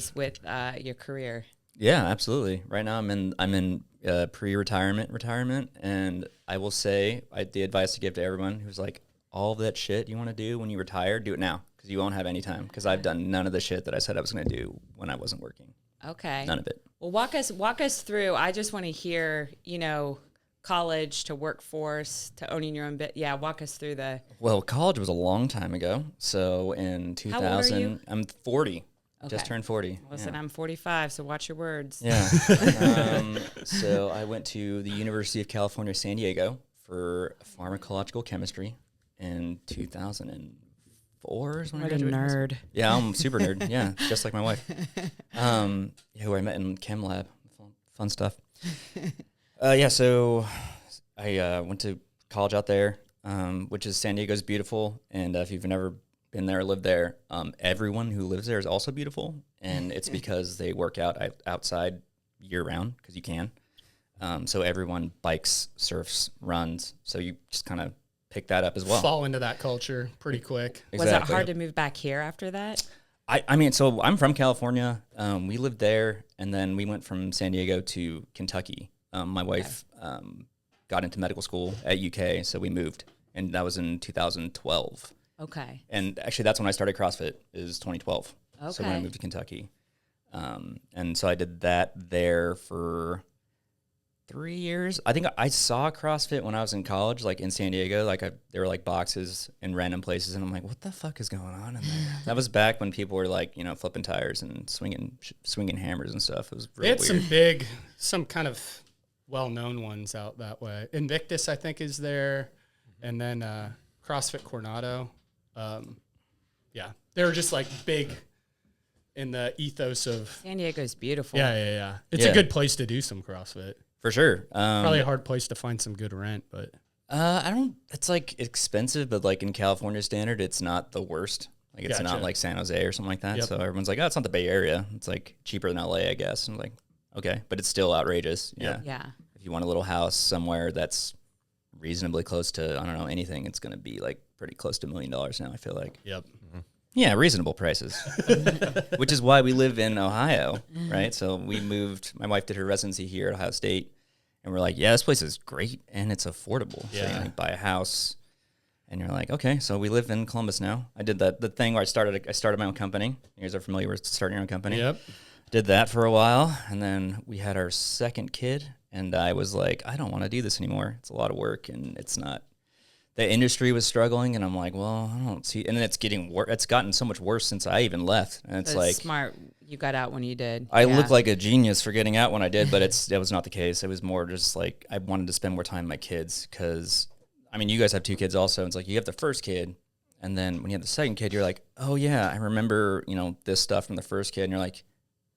is with your career? Yeah, absolutely. Right now, I'm in retirement, and I will say, the advice to give to everyone who's like, all of that shit you want to do when you retire, do it now, because you won't have any time. Because I've done none of the shit that I said I was going to do when I wasn't working. Okay. None of it. Well, walk us through. I just want to hear, college to workforce to owning your own bit. Yeah, walk us through the. Well, college was a long time ago. So in 2000, How old are you? I'm 40. Okay. Just turned 40. Listen, I'm 45, so watch your words. Yeah. So I went to the University of California, San Diego for pharmacological chemistry in 2004 is when I What a graduated. nerd. Yeah, I'm a super nerd. Yeah, just like my wife. Who I met in chem lab. Fun stuff. So I went to college out there, which is San Diego's beautiful. And if you've never been there or lived there, everyone who lives there is also beautiful. And it's because they work out outside year round, because you can. So everyone bikes, surfs, runs. So you just kind of pick that up as well. Fall into that culture pretty quick. Exactly. Was it hard to move back here after that? I mean, so I'm from California. We lived there, and then we went from San Diego to Kentucky. My wife got into medical school at UK, so we moved, and that was in 2012. Okay. And actually, that's when I started CrossFit, is 2012. Okay. So when I moved to Kentucky. And so I did that there for 3 years. I think I saw CrossFit when I was in college, like in San Diego. Like there were like boxes in random places, and I'm like, what the fuck is going on in there? That was back when people were like, flipping tires and swinging hammers and stuff. It was real They had weird. some kind of well-known ones out that way. Invictus, I think, is there, and then CrossFit Coronado. They were just like big in the ethos of San Diego's beautiful. Yeah. It's a good place to do some CrossFit. For sure. Probably a hard place to find some good rent, but it's like expensive, but like in California standard, it's not the worst. Like it's not like San Jose or something like that. Yep. So everyone's like, oh, it's not the Bay Area. It's like cheaper than LA, I guess. And I'm like, okay, but it's still outrageous. Yeah. Yeah. If you want a little house somewhere that's reasonably close to, I don't know, anything, it's going to be like pretty close to $1 million now, I feel like. Yep. Mm-hmm. Yeah, reasonable prices, which is why we live in Ohio, right? So we moved, my wife did her residency here at Ohio State, and we're like, yeah, this place is great, and it's affordable. Yeah. So you buy a house, and you're like, okay, so we live in Columbus now. I did the thing where I started my own company. You guys are familiar with starting your own company? Yep. Did that for a while, and then we had our second kid, and I was like, I don't want to do this anymore. It's a lot of work, and it's not. The industry was struggling, and I'm like, well, I don't see. And then it's getting worse. It's gotten so much worse since I even left. And it's like smart. You got out when you did. I look like a genius for getting out when I did, but that was not the case. It was more just like I wanted to spend more time with my kids because, I mean, you guys have 2 kids also. It's like you have the first kid, and then when you have the second kid, you're like, oh yeah, I remember this stuff from the first kid, and you're like,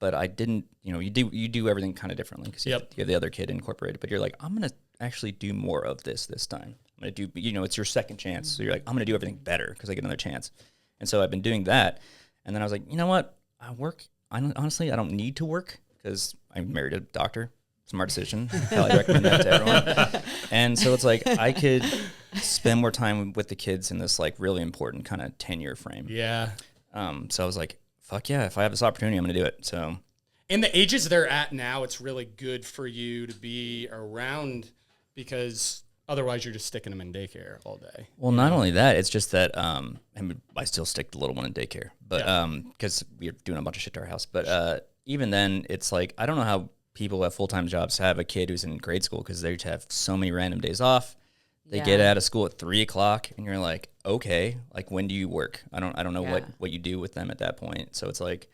but I didn't. You do everything kind of differently because you have the other kid incorporated. But you're like, I'm gonna actually do more of this time. I'm going to do, it's your second chance. So you're like, I'm going to do everything better because I get another chance. And so I've been doing that. And then I was like, you know what? Honestly, I don't need to work because I'm married to a doctor. Smart decision. Probably recommend that to everyone. And so it's like, I could spend more time with the kids in this like really important kind of 10-year frame. Yeah. So I was like, fuck yeah, if I have this opportunity, I'm going to do it. So in the ages they're at now, it's really good for you to be around because otherwise, you're just sticking them in daycare all day. Well, not only that, it's just that I still stick the little one in daycare, but because we're doing a bunch of shit to our house. But even then, it's like I don't know how people who have full-time jobs have a kid who's in grade school because they have so many random days off. They get out of school at 3:00, and you're like, okay, like when do you work? I don't know what you do with them at that point. So it's like,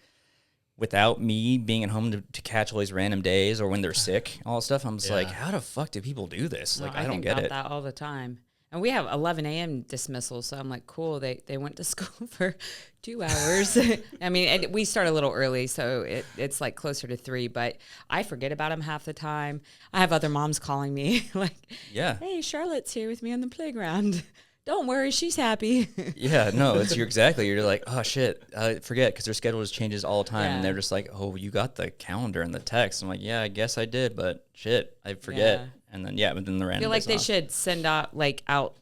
without me being at home to catch all these random days or when they're sick, all that stuff, I'm just like, how the fuck do people do this? No, like, I don't get think it. about that all the time. And we have 11 a.m. dismissals, so I'm like, cool. They went to school for 2 hours. I mean, and we start a little early, so it's like closer to 3. But I forget about them half the time. I have other moms calling me like, hey, Charlotte's here with me on the playground. Don't worry, she's happy. Yeah, no, you're like, oh shit, I forget because their schedule just changes all the time, and they're just like, oh, you got the calendar and the text. I'm like, yeah, I guess I did, but shit, I forget. And then, but then the random I feel like days they off. should send out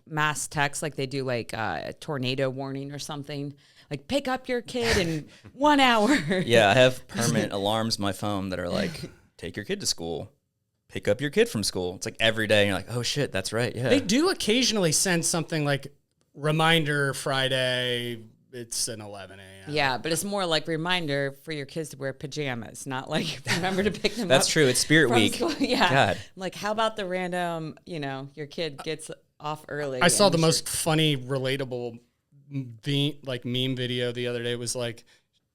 mass text like they do like a tornado warning or something. Like, pick up your kid in 1 hour. Yeah, I have permanent alarms on my phone that are like, take your kid to school. Pick up your kid from school. It's like every day. And you're like, oh, shit, that's right. Yeah. They do occasionally send something like, reminder Friday, it's an 11 a.m. Yeah, but it's more like reminder for your kids to wear pajamas, not like remember to pick them up. That's true. It's Spirit from Week. school. Yeah. God. Like, how about the random, your kid gets off early. I saw the and most funny, relatable meme video the other day. It was like,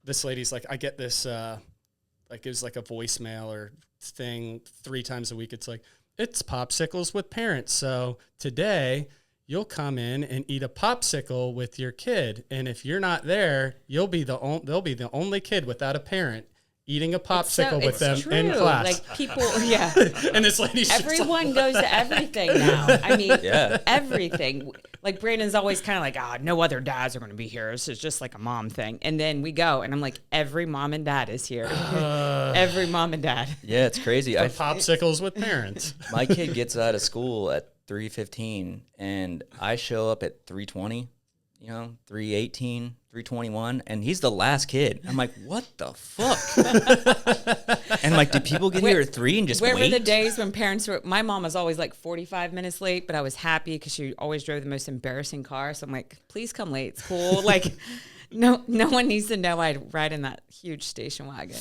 this lady's like, I get this, like it was like a voicemail or thing 3 times a week. It's like, it's popsicles with parents. So today you'll come in and eat a popsicle with your kid. And if you're not there, they'll be the only kid without a parent eating a popsicle with them true. in class. Like people, yeah. And this lady's just Everyone goes to everything now. I mean, everything. Like Brandon's always kind of like, no other dads are going to be here. This is just like a mom thing. And then we go, and I'm like, every mom and dad is here. Every mom and dad. Yeah, it's crazy. popsicles with parents. My kid gets out of school at 3:15, and I show up at 3:20, 3:18, 3:21, and he's the last kid. I'm like, what the fuck? And I'm like, do people get here at 3 and just Where wait? were the days when parents were, my mom was always like 45 minutes late, but I was happy because she always drove the most embarrassing car. So I'm like, please come late. It's cool. Like, no one needs to know I'd ride in that huge station wagon,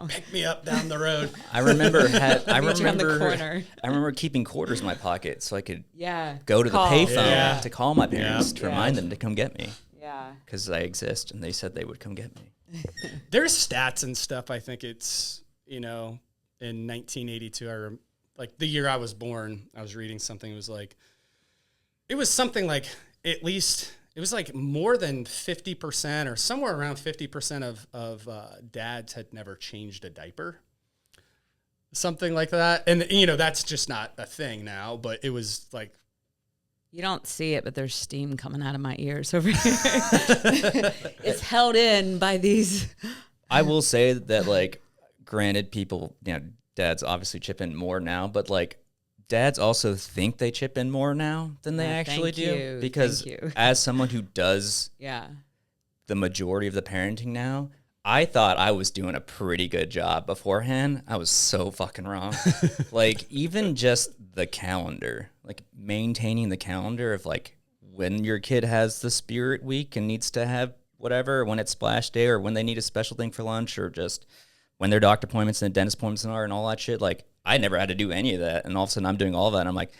Pick me up down the road. I remember around the corner. I remember keeping quarters in my pocket so I could Yeah. go to Call. the payphone Yeah. to call my parents to Yeah. remind them to come get me. Yeah. Because I exist, and they said they would come get me. There's stats and stuff. I think it's, in 1982, like the year I was born, I was reading something. It was something like at least, it was like more than 50% or somewhere around 50% of dads had never changed a diaper. Something like that. And, that's just not a thing now, but it was like, You don't see it, but there's steam coming out of my ears over here. It's held in by these. I will say that, like, granted, people, dads obviously chip in more now, but like, dads also think they chip in more now than they actually thank do. you, Because thank you. as someone who does the majority of the parenting now, I thought I was doing a pretty good job beforehand. I was so fucking wrong. Like, even just the calendar, like maintaining the calendar of like when your kid has the Spirit Week and needs to have whatever, when it's splash day, or when they need a special thing for lunch, or just when their doctor appointments and dentist appointments are and all that shit. Like, I never had to do any of that. And all of a sudden I'm doing all that. And I'm like,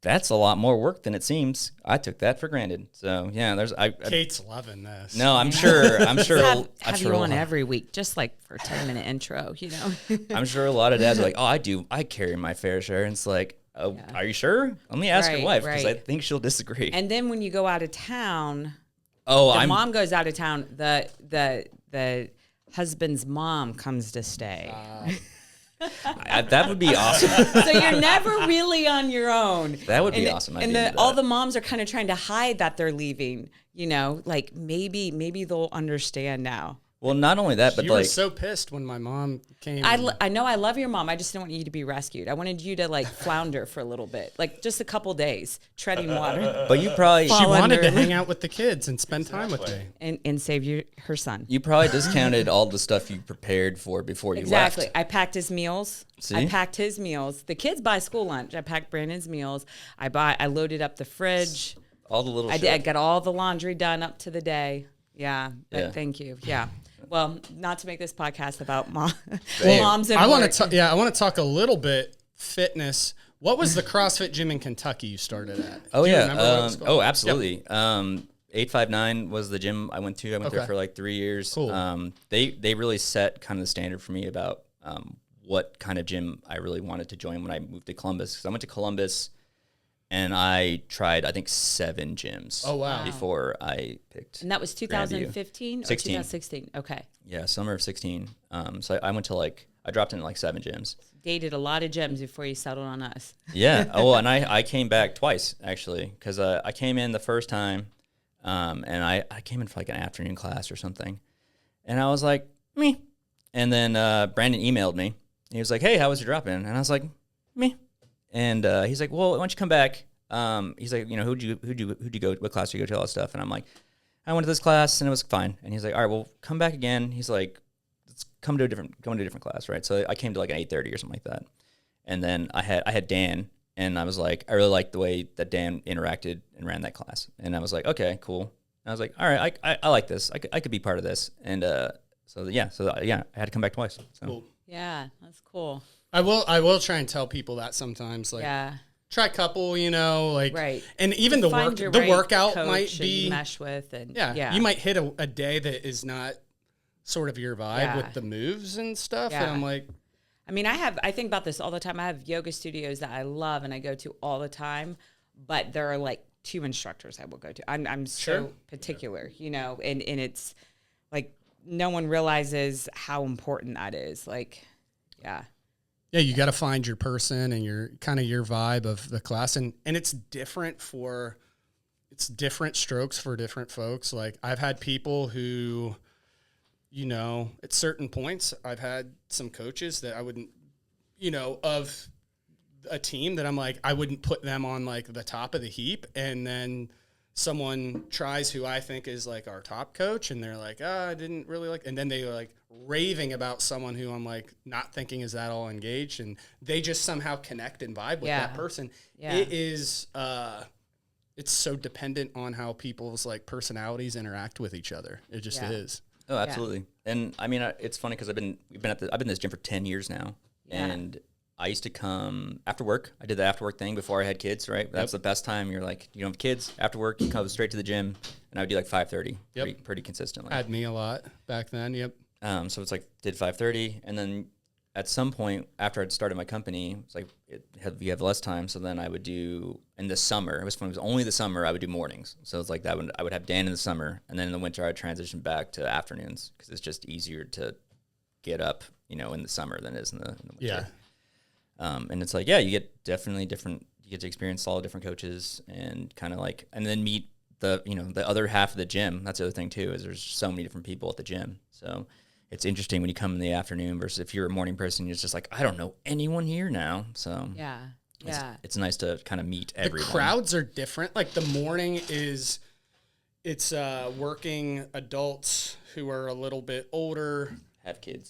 that's a lot more work than it seems. I took that for granted. So yeah, Kate's loving this. No, I'm sure. Have you on every week, just like for a 10-minute intro, I'm sure a lot of dads are like, I carry my fair share. And it's like, are you sure? Let me ask your wife, because I think she'll disagree. And then when you go out of town, mom goes out of town, the husband's mom comes to stay. That would be awesome. So you're never really on your own. That would be awesome. All the moms are kind of trying to hide that they're leaving. Like maybe they'll understand now. Well, not only that, but you were so pissed when my mom came. I know I love your mom. I just didn't want you to be rescued. I wanted you to like flounder for a little bit, like just a couple days, treading water. But you probably she wanted to hang out with the kids and spend time with me and save her son. You probably discounted all the stuff you prepared for before you left. Exactly. I packed his meals. I packed his meals. The kids buy school lunch. I packed Brandon's meals. I loaded up the fridge. All the little. I did. I got all the laundry done up to the day. Yeah. But thank you. Yeah. Well, not to make this podcast about moms and I want to talk a little bit fitness. What was the CrossFit gym in Kentucky you started at? Oh, Do you yeah. remember what it was called? Oh, absolutely. 859 was the gym I went to. I went there for like 3 years. Cool. They really set kind of the standard for me about what kind of gym I really wanted to join when I moved to Columbus. Because I went to Columbus and I tried, I think, 7 gyms. Oh, wow. Before I picked. And that was 2015 or 16. 2016? Okay. Yeah, summer of 16. So I went to I dropped in like 7 gyms. Dated a lot of gyms before you settled on us. Yeah. Oh, and I came back twice, actually, because I came in the first time, and I came in for like an afternoon class or something. And I was like, me. And then Brandon emailed me. He was like, hey, how was your drop-in? And I was like, me. And he's like, well, why don't you come back? He's like, who'd you go, what class did you go to, all that stuff? And I'm like, I went to this class and it was fine. And he's like, all right, well, come back again. He's like, let's go into a different class, right? So I came to like an 8:30 or something like that. And then I had Dan, and I was like, I really liked the way that Dan interacted and ran that class. And I was like, okay, cool. And I was like, all right, I like this. I could be part of this. And so I had to come back twice. So. Cool. Yeah, that's cool. I will try and tell people that sometimes, like, try a couple, like, right. And even the workout might be you mesh with, and you might hit a day that is not sort of your vibe with the moves and stuff. And I'm like, I mean, I think about this all the time. I have yoga studios that I love and I go to all the time, but there are like 2 instructors I will go to. I'm so particular, and it's like no one realizes how important that is. Like, yeah, you got to find your person and your kind of your vibe of the class, and it's different strokes for different folks. Like, I've had people who, at certain points, I've had some coaches that I wouldn't, of a team that I'm like, I wouldn't put them on like the top of the heap. And then someone tries who I think is like our top coach, and they're like, I didn't really like, and then they were like raving about someone who I'm like not thinking is that all engaged, and they just somehow connect and vibe with that person. It is, it's so dependent on how people's like personalities interact with each other. It just is. Oh, absolutely. And I mean, it's funny because I've been in this gym for 10 years now, and I used to come after work. I did the after work thing before I had kids, right? That's the best time. You're like, you don't have kids after work, you come straight to the gym, and I would do like 5:30 pretty consistently. Had me a lot back then. So it's like did 5:30, and then at some point after I'd started my company, it's like you have less time. So then I would do in the summer. It was fun. It was only the summer I would do mornings. So it's like that. I would have Dan in the summer, and then in the winter I'd transition back to afternoons because it's just easier to get up, in the summer than it is in the winter. Yeah. And it's like, you get definitely different. You get to experience all the different coaches and kind of like, and then meet the other half of the gym. That's the other thing too, is there's so many different people at the gym. So it's interesting when you come in the afternoon versus if you're a morning person, it's just like, I don't know anyone here now. So it's nice to kind of meet everyone. The crowds are different. Like the morning it's working adults who are a little bit older,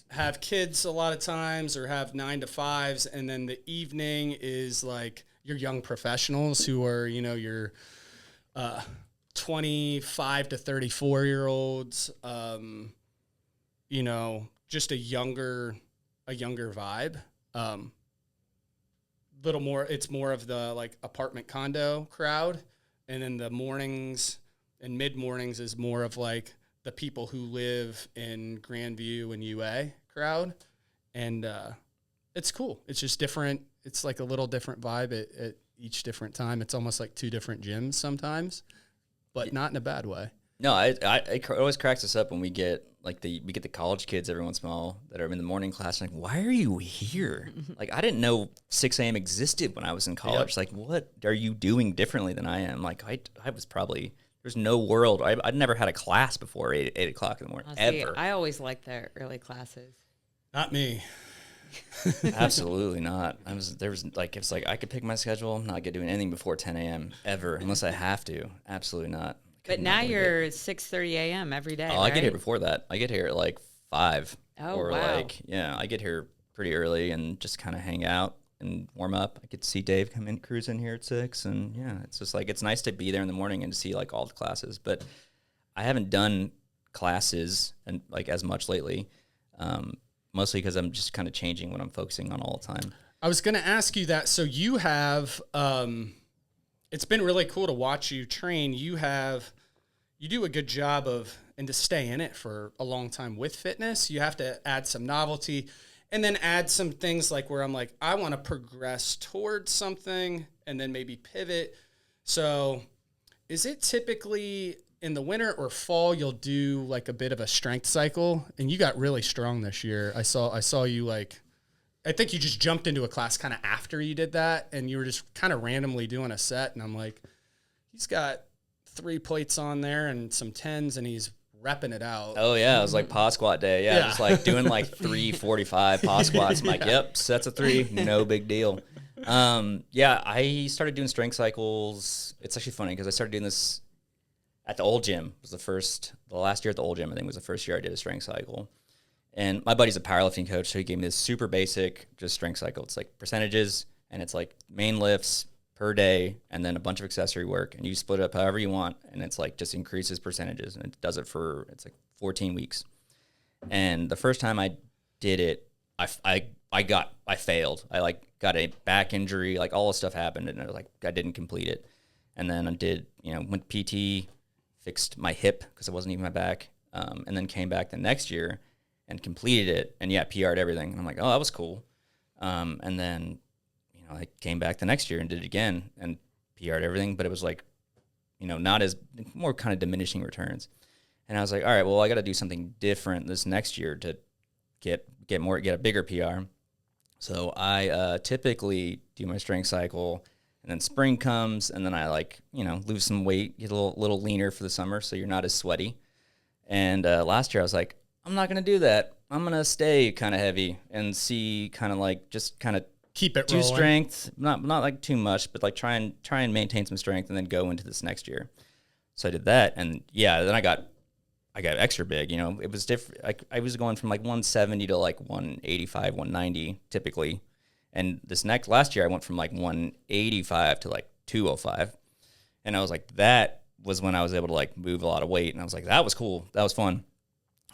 have kids a lot of times, or have 9 to 5s. And then the evening is like your young professionals who are, your 25 to 34 year olds, just a younger vibe. Little more, it's more of the like apartment condo crowd. And then the mornings and mid mornings is more of like the people who live in Grandview and UA crowd. And it's cool. It's just different. It's like a little different vibe at each different time. It's almost like 2 different gyms sometimes, but not in a bad way. No, it always cracks us up when we get like the college kids every once in a while that are in the morning class. Like, why are you here? Like, I didn't know 6 a.m. existed when I was in college. Like, what are you doing differently than I am? Like, I was probably, there's no world. I'd never had a class before 8 o'clock in the morning, ever. I always liked the early classes. Not me. Absolutely not. It's like I could pick my schedule. I'm not doing anything before 10 a.m. ever unless I have to. Absolutely not. But now you're 6:30 a.m. every day. Oh, right? I get here before that. I get here at like 5. Oh, or wow. I get here pretty early and just kind of hang out and warm up. I get to see Dave come in, cruise in here at 6, and it's just like it's nice to be there in the morning and to see like all the classes. But I haven't done classes and like as much lately, mostly because I'm just kind of changing what I'm focusing on all the time. I was going to ask you that. So you have, it's been really cool to watch you train. You do a good job and to stay in it for a long time with fitness, you have to add some novelty and then add some things like where I'm like, I want to progress towards something and then maybe pivot. So is it typically in the winter or fall, you'll do like a bit of a strength cycle? And you got really strong this year. I saw you like, I think you just jumped into a class kind of after you did that, and you were just kind of randomly doing a set, and I'm like, he's got 3 plates on there and some 10s, and he's repping it out. Oh, yeah. It was like pod squat day. Yeah. Just like doing like 345 pod squats. I'm like, yep, sets of 3. No big deal. Yeah, I started doing strength cycles. It's actually funny because I started doing this at the old gym. It was the last year at the old gym, I think, was the first year I did a strength cycle. And my buddy's a powerlifting coach, so he gave me this super basic just strength cycle. It's like percentages, and it's like main lifts per day, and then a bunch of accessory work, and you split it up however you want, and it's like just increases percentages, and it does it for, it's like 14 weeks. And the first time I did it, I failed. I like got a back injury, like all this stuff happened, and I didn't complete it. And then I did, went PT, fixed my hip because it wasn't even my back, and then came back the next year and completed it, and PR'd everything. And I'm like, oh, that was cool. And then, I came back the next year and did it again and PR'd everything, but it was like, not as, more kind of diminishing returns. And I was like, all right, well, I got to do something different this next year to get a bigger PR. So I typically do my strength cycle, and then spring comes, and then I lose some weight, get a little leaner for the summer, so you're not as sweaty. And last year I was like, I'm not going to do that. I'm going to stay kind of heavy and see kind of just kind of keep it do rolling. Strength, not like too much, but try and maintain some strength and then go into this next year. So I did that, and then I got extra big. It was different. I was going from 170 to 185, 190 typically, and last year I went from 185 to 205, and I was like, that was when I was able to move a lot of weight, and I was like, that was cool, that was fun.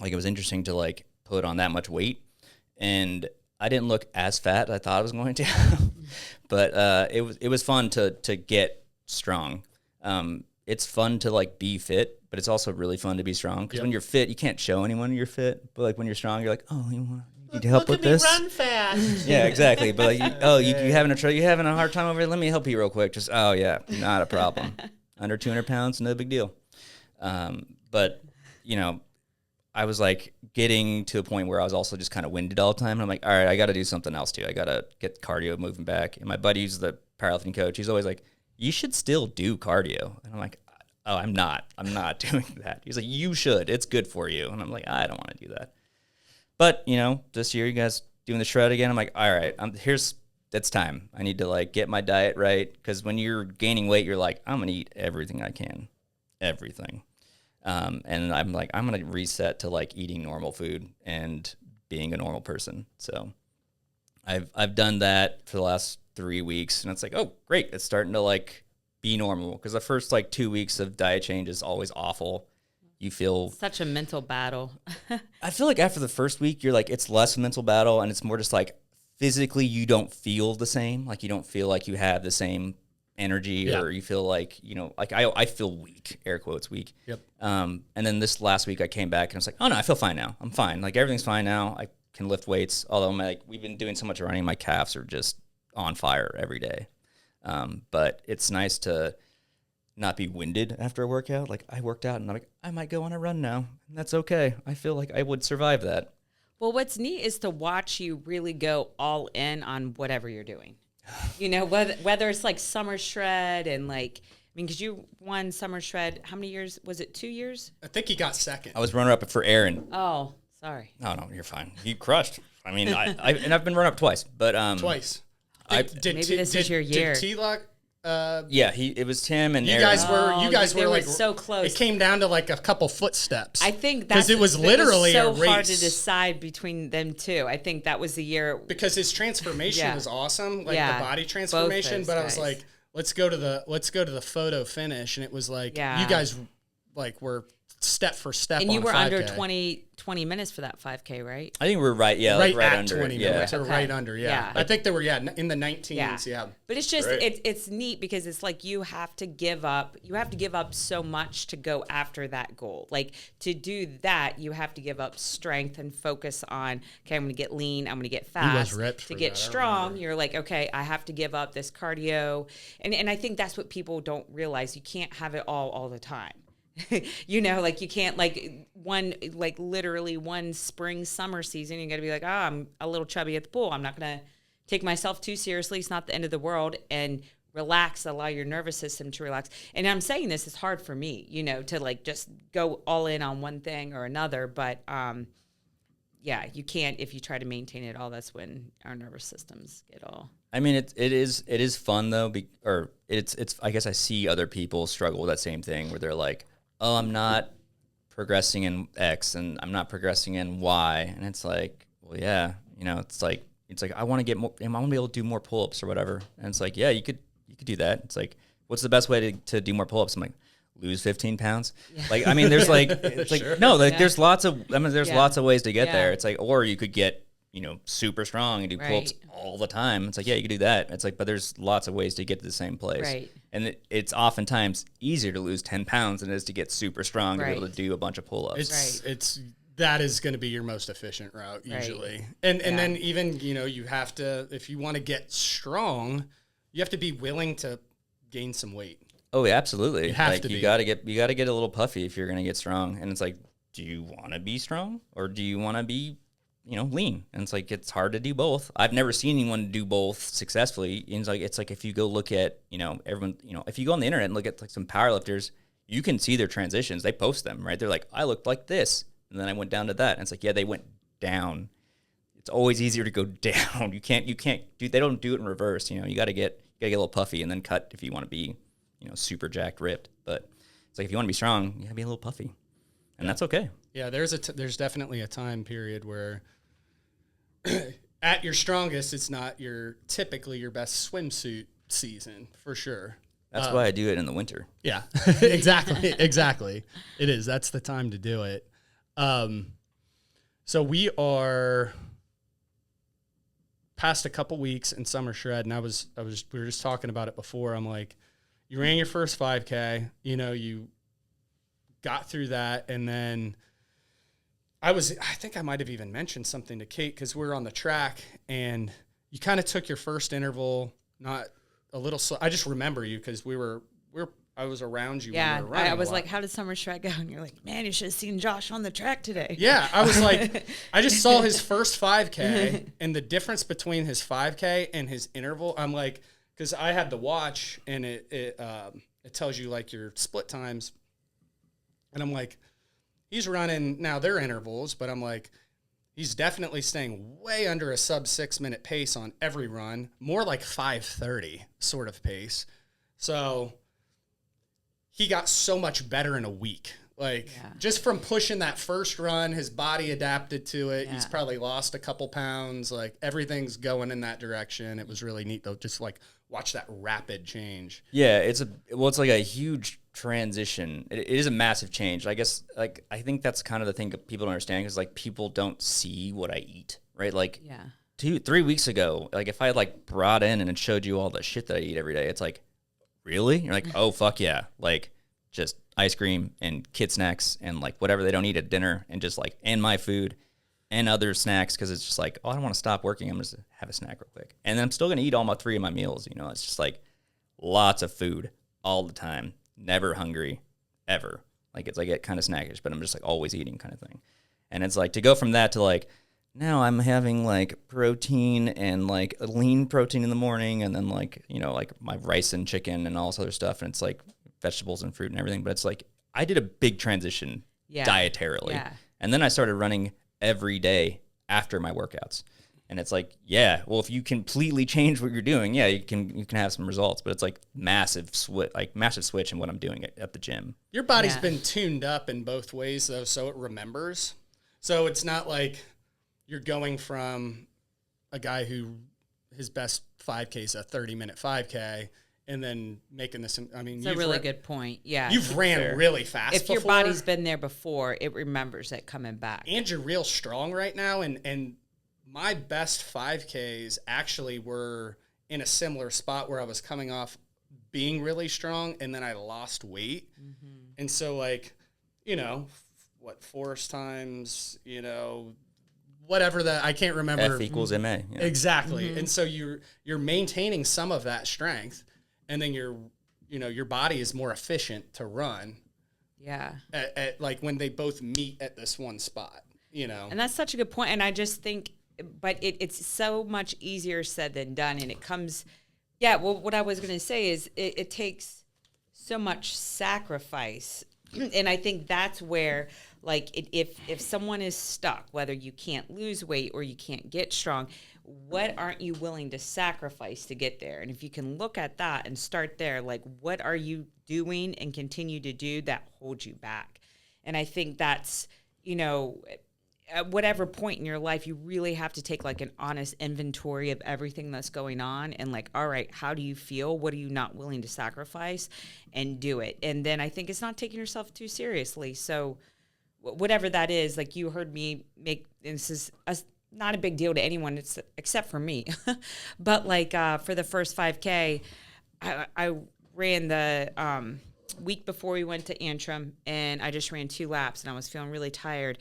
It was interesting to put on that much weight, and I didn't look as fat as I thought I was going to, but it was fun to get strong. It's fun to be fit, but it's also really fun to be strong because when you're fit, you can't show anyone you're fit. But when you're strong, you're like, oh, you need help with this? Look at me run fast. Yeah, exactly. But you having a hard time over here? Let me help you real quick. Just not a problem. Under 200 pounds, no big deal. But I was getting to a point where I was also just kind of winded all the time. And I'm like, all right, I got to do something else too. I got to get cardio moving back. And my buddy, who's the powerlifting coach, he's always like, you should still do cardio. And I'm like, oh, I'm not doing that. He's like, you should. It's good for you. And I'm like, I don't want to do that. But, this year you guys doing the shred again. I'm like, all right, it's time. I need to get my diet right. Because when you're gaining weight, you're like, I'm going to eat everything I can. Everything. And I'm like, I'm going to reset to eating normal food and being a normal person. So I've done that for the last 3 weeks, and it's like, oh, great. It's starting to be normal. Cause the first 2 weeks of diet change is always awful. You feel such a mental battle. I feel like after the first week, you're it's less a mental battle, and it's more just physically you don't feel the same. You don't feel like you have the same energy, or you feel I feel weak, air quotes weak. Yep. And then this last week I came back and I was like, oh no, I feel fine now. I'm fine. Everything's fine now. I can lift weights. Although we've been doing so much running, my calves are just on fire every day. But it's nice to not be winded after a workout. I worked out and I'm like, I might go on a run now. And that's okay. I feel like I would survive that. Well, what's neat is to watch you really go all in on whatever you're doing. Whether it's summer shred and because you won summer shred, how many years? Was it 2 years? I think he got second. I was runner-up for Aaron. Oh, sorry. No, you're fine. You crushed. I've been runner-up twice, but twice. Maybe this is your year. Did T-Lock? It was Tim and you Aaron. guys were so close. It came down to a couple footsteps. I think that's because it was literally so a race. hard to decide between them two. I think that was the year because his transformation was awesome, the body transformation. Both but guys. I was like, let's go to the photo finish, and it was you guys were step for step. And you were 5K. under 20 minutes for that 5K, right? I think we're right. Yeah, right at under 20 minutes. Yeah. Or right under. Yeah. I think they were in the 19s. Yeah. But it's just it's neat because it's you have to give up. You have to give up so much to go after that goal. To do that, you have to give up strength and focus on, okay, I'm going to get lean, I'm going to get fast. He was ripped to get strong, you're okay, I have to give up this cardio. And I think that's what people don't realize. You can't have it all the time. You can't literally one spring summer season you got to be I'm a little chubby at the pool, I'm not gonna take myself too seriously, it's not the end of the world, and relax, allow your nervous system to relax. And I'm saying this is hard for me, to just go all in on one thing or another, but yeah, you can't, if you try to maintain it all, that's when our nervous systems get all. I mean, it is fun though, it's I guess I see other people struggle with that same thing where they're like, oh, I'm not progressing in X and I'm not progressing in Y, and it's like, well, yeah, it's like I want to get more, I want to be able to do more pull-ups or whatever, and it's like, yeah, you could do that. It's like, what's the best way to do more pull-ups? I'm like, lose 15 pounds. Yeah. Like, I mean, there's like, it's like, sure. No, like there's lots of ways to get there. It's like, or you could get, super strong and do pull-ups all the time. It's like, yeah, you could do that. It's like, but there's lots of ways to get to the same place. Right. And it's oftentimes easier to lose 10 pounds than it is to get super strong to be able to do a bunch of pull-ups. That is going to be your most efficient route usually. Right. And then even, you have to, if you want to get strong, you have to be willing to gain some weight. Oh, yeah, absolutely. You have to be. You got to get a little puffy if you're going to get strong. And it's like, do you want to be strong or do you want to be, lean? And it's like, it's hard to do both. I've never seen anyone do both successfully. And it's like if you go look at, everyone, if you go on the internet and look at like some powerlifters, you can see their transitions. They post them, right? They're like, I looked like this. And then I went down to that. And it's like, yeah, they went down. It's always easier to go down. You can't do, they don't do it in reverse. You got to get a little puffy and then cut if you want to be, super jacked, ripped. But it's like, if you want to be strong, you got to be a little puffy. And that's okay. Yeah, there's definitely a time period where at your strongest, it's not typically your best swimsuit season, for sure. That's why I do it in the winter. Yeah, exactly. It is. That's the time to do it. So we are past a couple weeks in summer shred, and we were just talking about it before. I'm like, you ran your first 5K, you got through that, and then I think I might have even mentioned something to Kate because we were on the track, and you kind of took your first interval, not a little slow. I just remember you because I was around you. Yeah, when we were running I was like, how did summer shred go? And you're like, man, you should have seen Josh on the track today. Yeah, I was like, I just saw his first 5K, and the difference between his 5K and his interval, I'm like, because I had the watch, and it tells you like your split times, and I'm like, he's running, now they're intervals, but I'm like, he's definitely staying way under a sub 6 minute pace on every run, more like 5:30 sort of pace. So he got so much better in a week. Like, just from pushing that first run, his body adapted to it. Yeah. He's probably lost a couple pounds. Like, everything's going in that direction. It was really neat, though, just like watch that rapid change. Yeah, it's like a huge transition. It is a massive change. I guess, like, I think that's kind of the thing that people don't understand because, like, people don't see what I eat, right? Like, 2-3 weeks ago, like, if I had, like, brought in and showed you all the shit that I eat every day, it's like, really? You're like, oh, fuck yeah. Like, just ice cream and kid snacks and like whatever they don't eat at dinner and just like, and my food and other snacks. Cause it's just like, oh, I don't want to stop working. I'm just have a snack real quick. And then I'm still going to eat all 3 of my meals. It's just like lots of food all the time. Never hungry ever. Like it's, I get kind of snackish, but I'm just like always eating kind of thing. And it's like to go from that to like, now I'm having like protein and like a lean protein in the morning. And then like, like my rice and chicken and all this other stuff. And it's like, vegetables and fruit and everything, but it's like I did a big transition dietarily. Yeah. And then I started running every day after my workouts. And it's like, well, if you completely change what you're doing, you can have some results, but it's like massive switch in what I'm doing at the gym. Your body's been tuned up in both ways though, so it remembers. So it's not like you're going from a guy who his best 5K is a 30-minute 5K and then making this, I mean, it's a really good point. Yeah. You've ran really fast if before. Your body's been there before, it remembers it coming back. And you're real strong right now. And my best 5Ks actually were in a similar spot where I was coming off being really strong and then I lost weight. Mm-hmm. And so like, force times, whatever that, I can't remember. F equals MA. Yeah. Exactly. Mm-hmm. And so you're maintaining some of that strength. And then your body is more efficient to run. Yeah. At like when they both meet at this one spot, And that's such a good point. And I just think, but it's so much easier said than done. And it comes, well, what I was going to say is it takes so much sacrifice And I think that's where, like, if someone is stuck, whether you can't lose weight or you can't get strong, what aren't you willing to sacrifice to get there? And if you can look at that and start there, like, what are you doing and continue to do that holds you back? And I think that's, you know, at whatever point in your life, you really have to take like an honest inventory of everything that's going on and like, all right, how do you feel? What are you not willing to sacrifice, and do it? And then I think it's not taking yourself too seriously. So whatever that is, like you heard me make, and this is not a big deal to anyone except for me, but like for the first 5K, I ran the week before we went to Antrim, and I just ran 2 laps, and I was feeling really tired.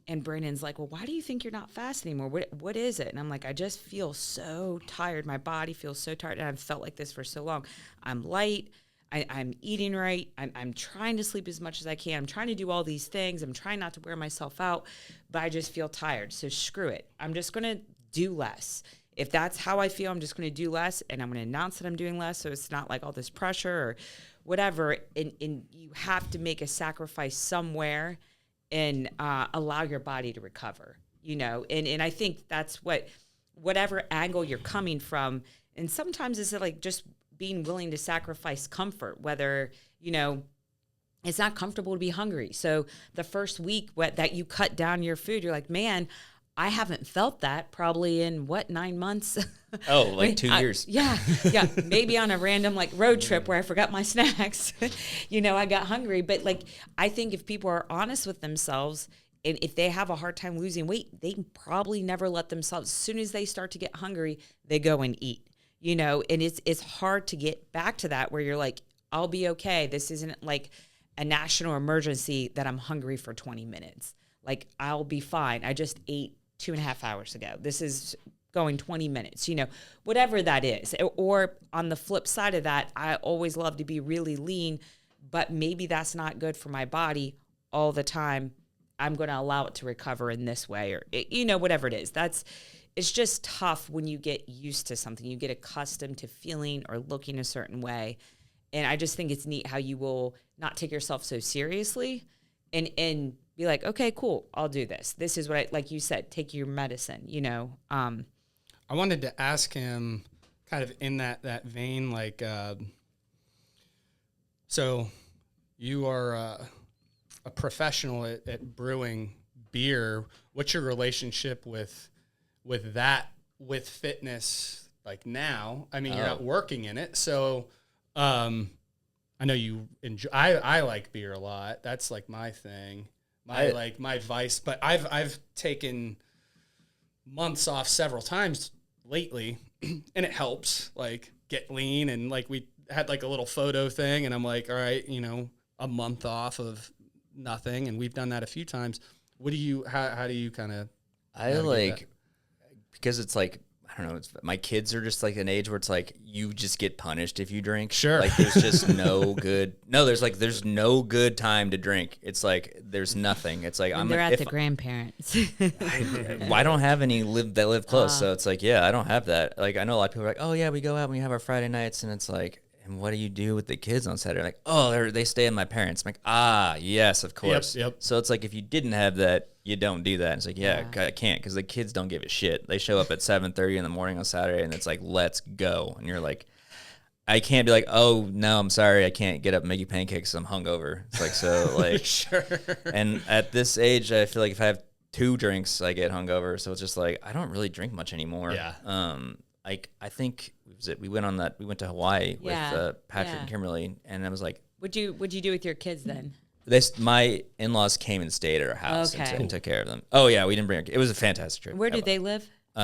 And Brandon's like, well, why do you think you're not fast anymore? What is it? And I'm like, I just feel so tired. My body feels so tired. And I've felt like this for so long. I'm light. I'm eating right. I'm trying to sleep as much as I can. I'm trying to do all these things. I'm trying not to wear myself out, but I just feel tired. So screw it. I'm just going to do less. If that's how I feel, I'm just going to do less, and I'm going to announce that I'm doing less, so it's not like all this pressure or whatever. And you have to make a sacrifice somewhere and allow your body to recover, you know? And I think that's whatever angle you're coming from. And sometimes it's like just being willing to sacrifice comfort, whether, you know, it's not comfortable to be hungry. So the first week that you cut down your food, you're like, man, I haven't felt that probably in 9 months? Oh, like 2 years. Yeah. Maybe on a random like road trip where I forgot my snacks, you know, I got hungry. But like, I think if people are honest with themselves, and if they have a hard time losing weight, they probably never let themselves, as soon as they start to get hungry, they go and eat, you know, and it's hard to get back to that where you're like, I'll be okay. This isn't like a national emergency that I'm hungry for 20 minutes. Like, I'll be fine. I just ate 2.5 hours ago. This is going 20 minutes, you know, whatever that is. Or on the flip side of that, I always love to be really lean, but maybe that's not good for my body all the time. I'm going to allow it to recover in this way, or, you know, whatever it is. It's just tough when you get used to something. You get accustomed to feeling or looking a certain way. And I just think it's neat how you will not take yourself so seriously and be like, okay, cool, I'll do this. This is what like you said, take your medicine, you know. I wanted to ask him kind of in that vein, like, so you are a professional at brewing beer. What's your relationship with that, with fitness, like now? I mean, you're not working in it, so I know you enjoy. I like beer a lot. That's like my thing. My vice, but I've taken months off several times lately, and it helps like get lean. And like we had like a little photo thing, and I'm like, all right, you know, a month off of nothing, and we've done that a few times. What do you? How do you kind of? I like, because it's like, I don't know, my kids are just like an age where it's like you just get punished if you drink. Sure. Like there's just there's no good time to drink. It's like there's nothing. It's like they're at the grandparents. I don't have any that live close, so it's like, yeah, I don't have that. Like I know a lot of people are like, oh yeah, we go out and we have our Friday nights, and it's like, and what do you do with the kids on Saturday? Like, oh, they stay with my parents. I'm like, yes, of course. Yep. So it's like, if you didn't have that, you don't do that. And it's like, I can't, because the kids don't give a shit. They show up at 7:30 in the morning on Saturday, and it's like, let's go. And you're like, I can't be like, oh, no, I'm sorry, I can't get up and make you pancakes, I'm hungover. It's like, so like, sure. And at this age, I feel like if I have 2 drinks, I get hungover. So it's just like, I don't really drink much anymore. Yeah. Like I think we went to Hawaii with Patrick and Kimberly, and I was like, What'd you do with your kids then? My in-laws came and stayed at our house and took care of them. Oh yeah, we didn't bring it was a fantastic trip. Where did they live? They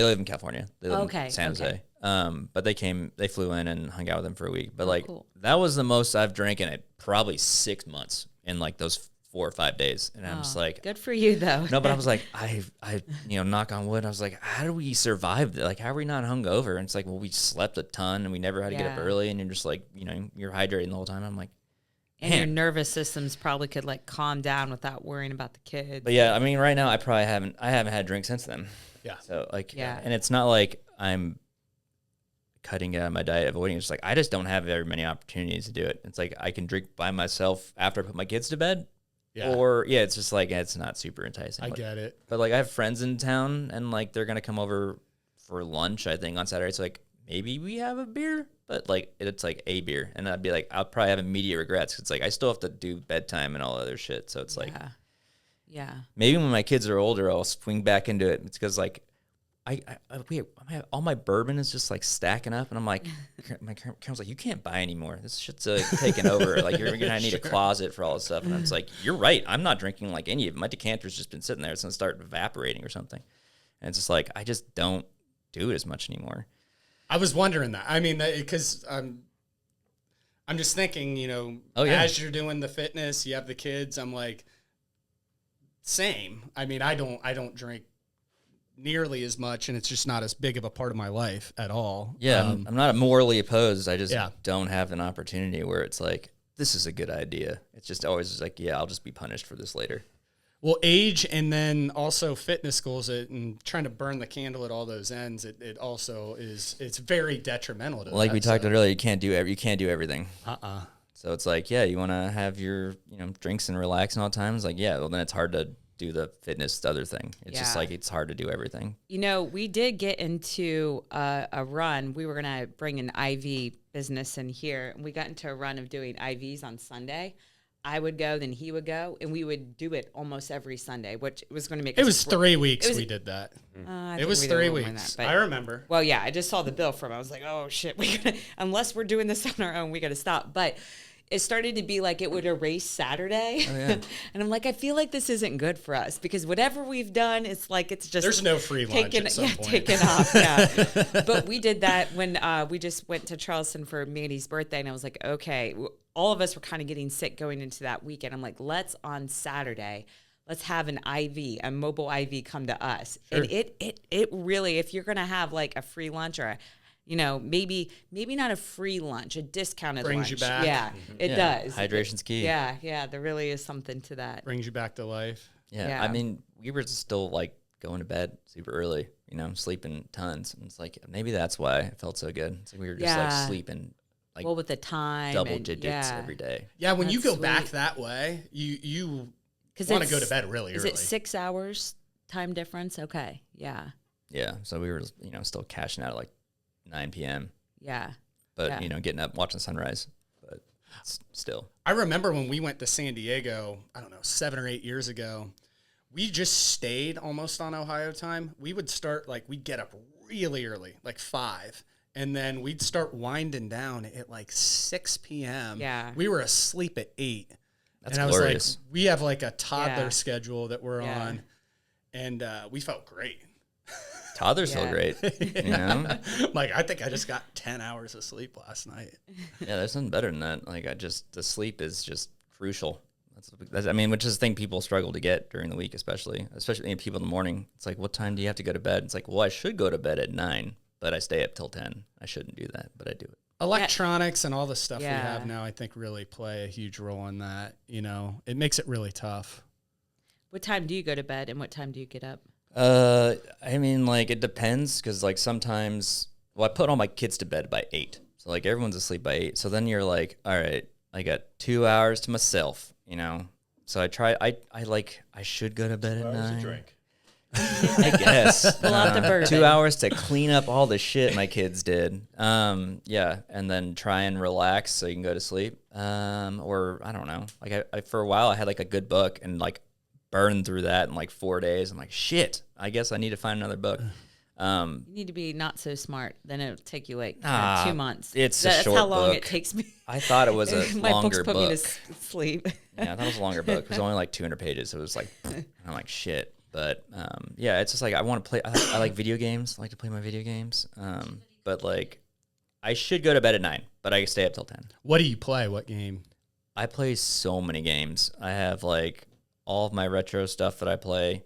live in California. They live in San Jose. But they flew in and hung out with them for a week. But cool. That was the most I've drank in it, probably 6 months in like those 4 or 5 days. And I'm just like, good for you though. No, but I was like, I knock on wood. I was like, how do we survive that? Like, how are we not hungover? And it's like, well, we slept a ton and we never had to get up early, and you're just like, you're hydrating the whole time. I'm like, and your nervous systems probably could like calm down without worrying about the kids. But yeah, I mean, right now I haven't had a drink since then. Yeah. So like, and it's not like I'm cutting it out of my diet, avoiding it. It's like, I just don't have very many opportunities to do it. It's like, I can drink by myself after I put my kids to bed. Yeah. Or, yeah, it's just like, it's not super enticing. I get it. But, like, I have friends in town, and, like, they're going to come over for lunch, I think, on Saturday. It's like, maybe we have a beer, but, like, it's like a beer. And I'd be like, I'll probably have immediate regrets. It's like, I still have to do bedtime and all other shit. So it's like, yeah. maybe when my kids are older, I'll swing back into it. It's because, like, all my bourbon is just like stacking up, and I'm like, Carol's like, you can't buy anymore. This shit's taking over. Like, you're gonna need a closet for all this stuff. And I'm like, you're right. I'm not drinking like any of it. My decanter's just been sitting there. It's gonna start evaporating or something. And it's just like, I just don't do it as much anymore. I was wondering that. I mean, because I'm just thinking, you know, as you're doing the fitness, you have the kids. I'm like, same. I mean, I don't drink nearly as much, and it's just not as big of a part of my life at all. Yeah, I'm not morally opposed. I just don't have an opportunity where it's like, this is a good idea. It's just always like, yeah, I'll just be punished for this later. Well, age and then also fitness goals and trying to burn the candle at all those ends, it also is, it's very detrimental to like that, we talked about earlier, you can't do everything. Uh-uh. So it's like, yeah, you want to have your, drinks and relax and all the time. It's like, yeah, well, then it's hard to do the fitness other thing. It's just like, it's hard to do everything. We did get into a run. We were going to bring an IV business in here. And we got into a run of doing IVs on Sunday. I would go, then he would go, and we would do it almost every Sunday, which was going to make it was 3 weeks we did that. It was 3 weeks. I remember. Well, yeah, I just saw the bill from it. I was like, oh, shit, unless we're doing this on our own, we got to stop. But it started to be like it would erase Saturday. Oh, yeah. And I'm like, I feel like this isn't good for us because whatever we've done, it's like it's just there's no free lunch at some point. Taken off. Yeah. But we did that when we just went to Charleston for Mandy's birthday, and I was like, okay, all of us were kind of getting sick going into that weekend. I'm like, let's on Saturday, let's have an IV, a mobile IV come to us. Sure. And it really, if you're gonna have like a free lunch or maybe not a free lunch, a discounted brings lunch. you back. Yeah, it does. Hydration's key. Yeah, there really is something to that. Brings you back to life. Yeah. I mean, we were still like going to bed super early, sleeping tons. And it's like, maybe that's why it felt so good. It's like we were just like sleeping like with the time double digits every day. Yeah, when you go back that way, you want to go to bed really early. Is it 6 hours time difference? Okay, yeah. Yeah, so we were still cashing out at like 9 p.m. Yeah. But, getting up, watching the sunrise. But still. I remember when we went to San Diego, I don't know, 7 or 8 years ago, we just stayed almost on Ohio time. We would start, we'd get up really early, like 5. And then we'd start winding down at like 6 p.m. Yeah. We were asleep at 8. That's and glorious. I was like, we have like a toddler schedule that we're on. And we felt great. Toddlers feel great. Like, I think I just got 10 hours of sleep last night. Yeah, there's nothing better than that. Like, the sleep is just crucial. Which is the thing people struggle to get during the week, especially people in the morning. It's like, what time do you have to go to bed? It's like, well, I should go to bed at 9, but I stay up till 10. I shouldn't do that, but I do it. Electronics and all the stuff we have now, I think, really play a huge role in that. It makes it really tough. What time do you go to bed and what time do you get up? It depends because sometimes, I put all my kids to bed by 8. So everyone's asleep by 8. So then you're like, all right, I got 2 hours to myself, So I should go to bed at 9. To drink. I guess. Pull out the bourbon. 2 hours to clean up all the shit my kids did. And then try and relax so you can go to sleep. Or I don't know. I for a while I had a good book and burned through that in 4 days. I'm like, shit, I guess I need to find another book. You need to be not so smart. Then it'll take you 2 months. That's how long it takes me. I thought it was a My longer books put book. me to sleep. Yeah, I thought it was a longer book. It was only 200 pages. So it was I'm like, shit. But it's just I want to play. I like video games. I like to play my video games. But I should go to bed at 9, but I stay up till 10. What do you play? What game? I play so many games. I have all of my retro stuff that I play,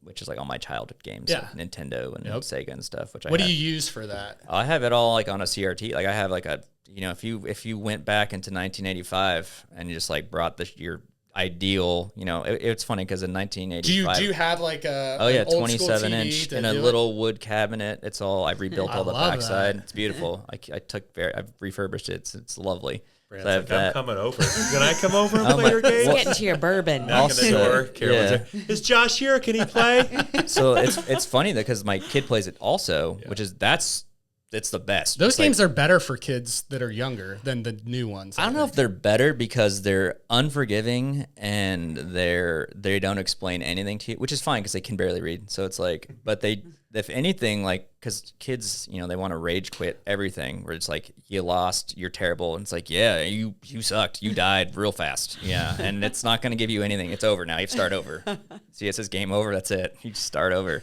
which is all my childhood games, like Nintendo and Sega and stuff. What do you use for that? I have it all on a CRT. I have a if you went back into 1985 and you just brought your ideal. You know, it's funny because in 1985, Do you have like a oh yeah, an old school 27 TV inch to in a do it? little wood cabinet. It's all I've rebuilt all the love backside. that. It's beautiful. I've refurbished it. It's lovely. Brand's So I have like, that. I'm coming over. Can I come over and Oh play my- your game? Let's get into your bourbon. Knock on the door. Carolyn's yeah. like, is Josh here? Can he play? So it's funny though because my kid plays it also, which is it's the best. Those It's like- games are better for kids that are younger than the new ones. I don't know if they're better because they're unforgiving and they don't explain anything to you, which is fine because they can barely read. So it's like, but if anything, like, because kids, you know, they want to rage quit everything. Where it's like, you lost, you're terrible, and it's like, yeah, you sucked, you died real fast, yeah, and it's not going to give you anything. It's over now. You have to start over. See, it says game over. That's it. You just start over.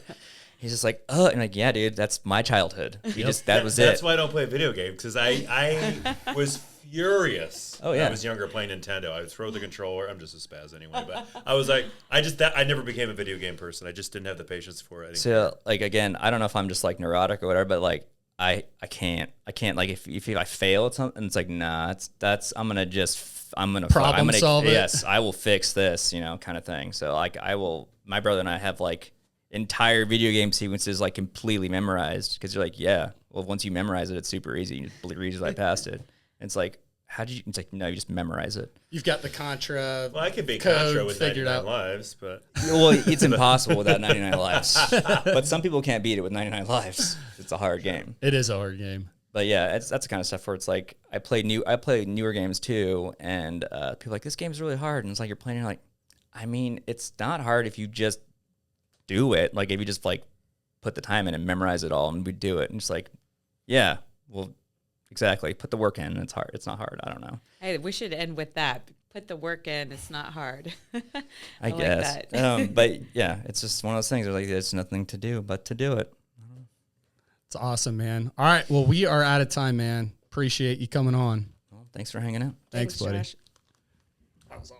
He's just like, oh, and like, yeah, dude, that's my childhood. That was it. That's why I don't play video games, because I was furious. Oh, when yeah. I was younger playing Nintendo. I would throw the controller. I'm just a spaz anyway, but I was like, I never became a video game person. I just didn't have the patience for it. So like, again, I don't know if I'm just like neurotic or whatever, but like I can't like if I fail at something, it's like, nah, I'm gonna Problem solve it. Yes, I will fix this, you know, kind of thing. So like my brother and I have like entire video game sequences like completely memorized, because you're like, yeah, well, once you memorize it, it's super easy. You just read right past it. And it's like, it's like, no, you just memorize it. You've got the Contra. Well, I could be code Contra with figured 99 out. lives, but Well, it's impossible without 99 lives. But some people can't beat it with 99 lives. It's a hard game. It is a hard game. But yeah, that's the kind of stuff where it's like I play newer games too, and people are like, this game's really hard, and it's like you're playing, you're like, I mean, it's not hard if you just do it. Like if you just like put the time in and memorize it all, and we do it, and it's like, yeah, well, exactly, put the work in. It's hard. It's not hard. I don't know. Hey, we should end with that. Put the work in. It's not hard. I guess. Like that. But yeah, it's just one of those things where like there's nothing to do but to do it. It's awesome, man. All right. Well, we are out of time, man. Appreciate you coming on. Well, thanks for hanging out. Thanks buddy. Josh. That was awesome.